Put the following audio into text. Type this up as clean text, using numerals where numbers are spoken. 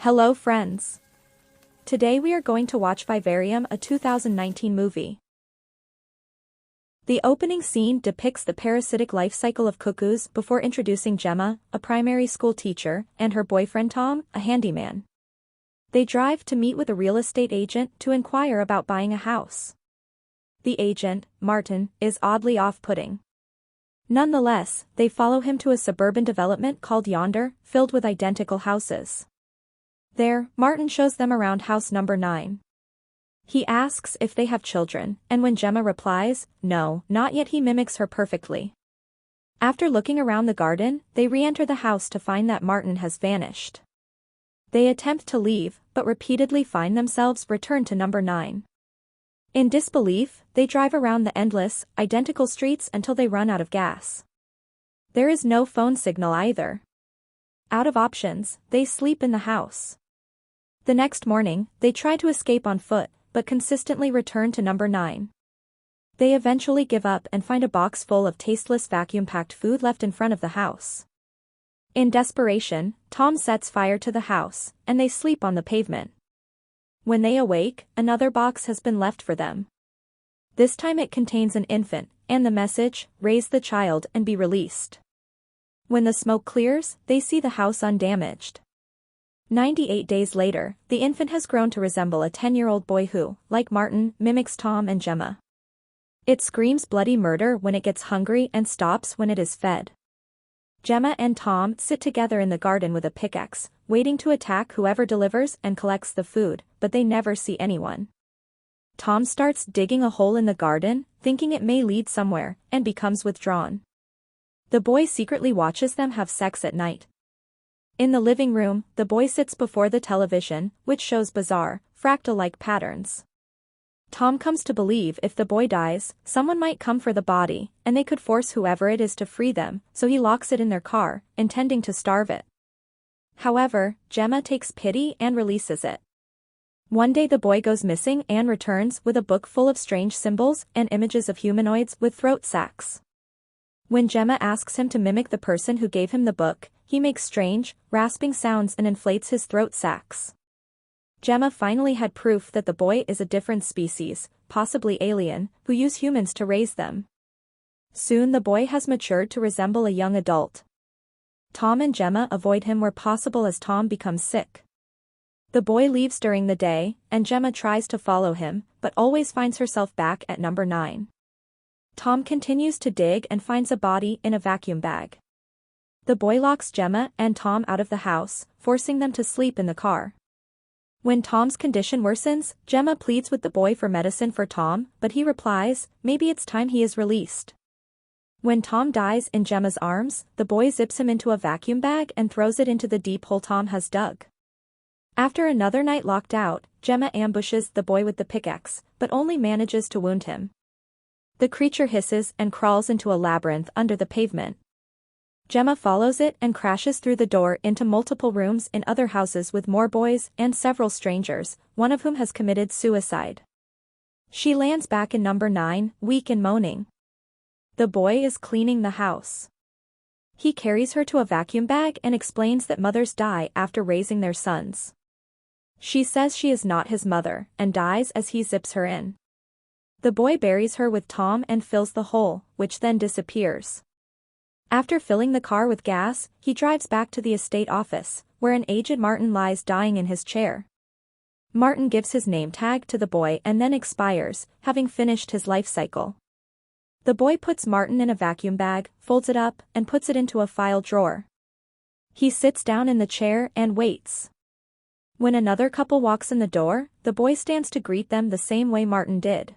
Hello friends. Today we are going to watch Vivarium, a 2019 movie. The opening scene depicts the parasitic life cycle of cuckoos before introducing Gemma, a primary school teacher, and her boyfriend Tom, a handyman. They drive to meet with a real estate agent to inquire about buying a house. The agent, Martin, is oddly off-putting. Nonetheless, they follow him to a suburban development called Yonder, filled with identical houses. There, Martin shows them around house number 9. He asks if they have children, and when Gemma replies, no, not yet, he mimics her perfectly. After looking around the garden, they re-enter the house to find that Martin has vanished. They attempt to leave, but repeatedly find themselves returned to number 9. In disbelief, they drive around the endless, identical streets until they run out of gas. There is no phone signal either. Out of options, they sleep in the house. The next morning, they try to escape on foot, but consistently return to number 9. They eventually give up and find a box full of tasteless vacuum-packed food left in front of the house. In desperation, Tom sets fire to the house, and they sleep on the pavement. When they awake, another box has been left for them. This time it contains an infant, and the message, raise the child and be released. When the smoke clears, they see the house undamaged. 98 days later, the infant has grown to resemble a 10-year-old boy who, like Martin, mimics Tom and Gemma. It screams bloody murder when it gets hungry and stops when it is fed. Gemma and Tom sit together in the garden with a pickaxe, waiting to attack whoever delivers and collects the food, but they never see anyone. Tom starts digging a hole in the garden, thinking it may lead somewhere, and becomes withdrawn. The boy secretly watches them have sex at night. In the living room, the boy sits before the television, which shows bizarre, fractal-like patterns. Tom comes to believe if the boy dies, someone might come for the body, and they could force whoever it is to free them, so he locks it in their car, intending to starve it. However, Gemma takes pity and releases it. One day the boy goes missing and returns with a book full of strange symbols and images of humanoids with throat sacs. When Gemma asks him to mimic the person who gave him the book, he makes strange, rasping sounds and inflates his throat sacs. Gemma finally had proof that the boy is a different species, possibly alien, who use humans to raise them. Soon the boy has matured to resemble a young adult. Tom and Gemma avoid him where possible as Tom becomes sick. The boy leaves during the day, and Gemma tries to follow him, but always finds herself back at number 9. Tom continues to dig and finds a body in a vacuum bag. The boy locks Gemma and Tom out of the house, forcing them to sleep in the car. When Tom's condition worsens, Gemma pleads with the boy for medicine for Tom, but he replies, maybe it's time he is released. When Tom dies in Gemma's arms, the boy zips him into a vacuum bag and throws it into the deep hole Tom has dug. After another night locked out, Gemma ambushes the boy with the pickaxe, but only manages to wound him. The creature hisses and crawls into a labyrinth under the pavement. Gemma follows it and crashes through the door into multiple rooms in other houses with more boys and several strangers, one of whom has committed suicide. She lands back in number 9, weak and moaning. The boy is cleaning the house. He carries her to a vacuum bag and explains that mothers die after raising their sons. She says she is not his mother, and dies as he zips her in. The boy buries her with Tom and fills the hole, which then disappears. After filling the car with gas, he drives back to the estate office, where an aged Martin lies dying in his chair. Martin gives his name tag to the boy and then expires, having finished his life cycle. The boy puts Martin in a vacuum bag, folds it up, and puts it into a file drawer. He sits down in the chair and waits. When another couple walks in the door, the boy stands to greet them the same way Martin did.